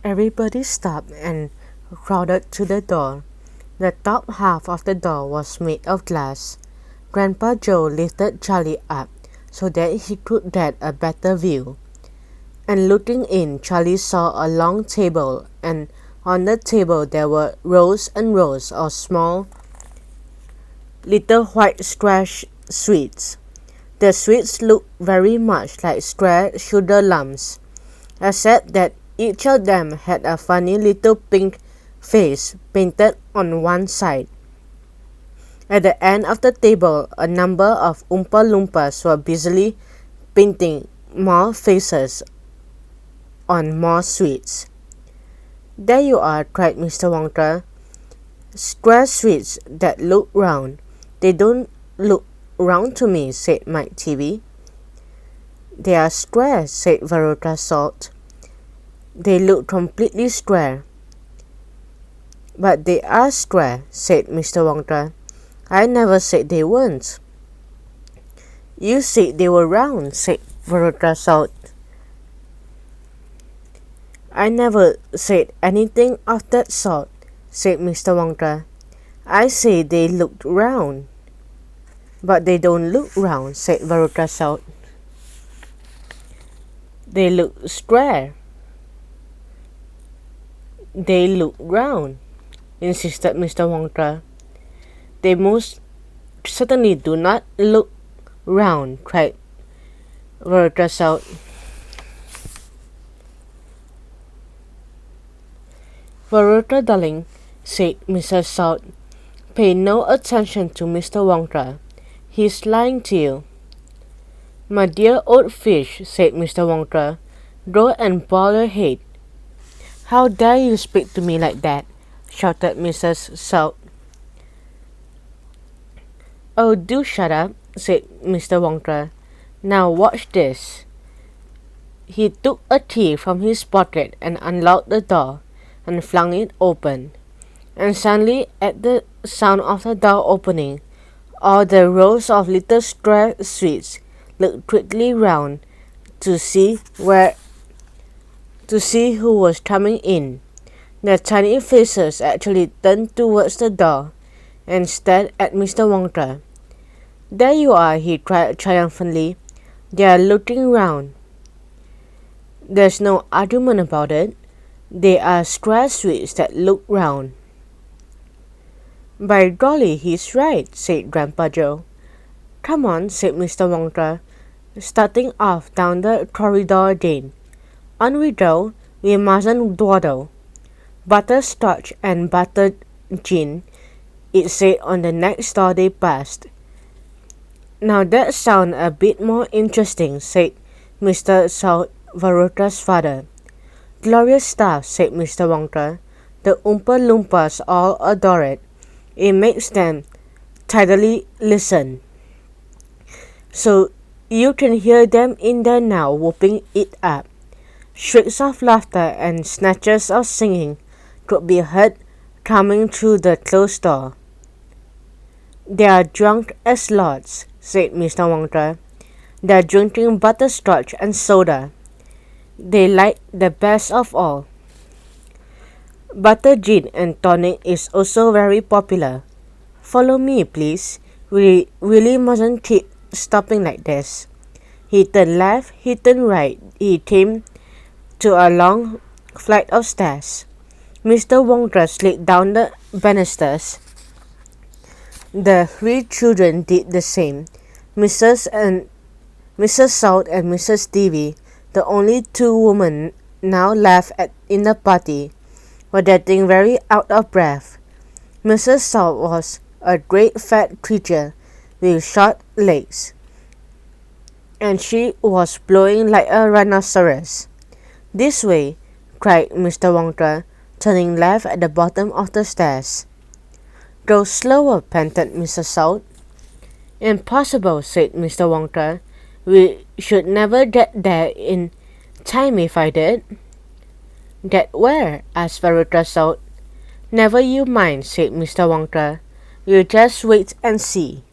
Everybody stopped and crowded to the door. The top half of the door was made of glass. Grandpa Joe lifted Charlie up so that he could get a better view. And looking in, Charlie saw a long table, and on the table there were rows and rows of small little white square sweets. The sweets looked very much like square sugar lumps, except that each of them had a funny little pink face painted on one side. At the end of the table, a number of Oompa Loompas were busily painting more faces on more sweets. "There you are," cried Mr. Wonka. "Square sweets that look round." "They don't look round to me," said Mike Teavee. "They are square," said Veruca Salt. "They look completely square." "But they are square," said Mr. Wonka. "I never said they weren't." "You said they were round," said Veruca Salt. "I never said anything of that sort," said Mr. Wonka. "I said they looked round." "But they don't look round," said Veruca Salt. "They look square." "They look round," insisted Mr. Wonka. "They most certainly do not look round," cried Veruca Salt. "Veruca, darling," said Mrs. Salt, "pay no attention to Mr. Wonka. He's lying to you." "My dear old fish," said Mr. Wonka, "go and boil your head." "How dare you speak to me like that?" shouted Mrs. Salt. "Oh, do shut up," said Mr. Wonka. "Now watch this." He took a key from his pocket and unlocked the door and flung it open. And suddenly, at the sound of the door opening, all the rows of little square sweets looked quickly round to see who was coming in. Their tiny faces actually turned towards the door and stared at Mr. Wonka. "There you are," he cried triumphantly. "They are looking round. There's no argument about it. They are square sweets that look round." "By golly, he's right," said Grandpa Joe. "Come on," said Mr. Wonka, starting off down the corridor again. "On we go. We mustn't dawdle. Butterscotch and butter gin," it said on the next door they passed. "Now that sounds a bit more interesting," said Mr. Salt, Veruca's father. "Glorious stuff," said Mr. Wonka. "The Oompa Loompas all adore it. It makes them tidily listen. So you can hear them in there now whooping it up." Shrieks of laughter and snatches of singing could be heard coming through the closed door. "They are drunk as lords," said Mr. Wonka. "They are drinking butterscotch and soda. They like the best of all. Butter gin and tonic is also very popular. Follow me, please. We really mustn't keep stopping like this." He turned left, he turned right. He came to a long flight of stairs. Mr. Wonka slid down the banisters. The three children did the same. Mrs. Salt and Mrs. Teavee, the only two women now left in the party, were getting very out of breath. Mrs. Salt was a great fat creature with short legs, and she was blowing like a rhinoceros. "This way," cried Mr. Wonka, turning left at the bottom of the stairs. "Go slower," panted Mrs. Salt. "Impossible," said Mr. Wonka. "We should never get there in time if I did." "Get where?" asked Veruca Salt. "Never you mind," said Mr. Wonka. "You just wait and see."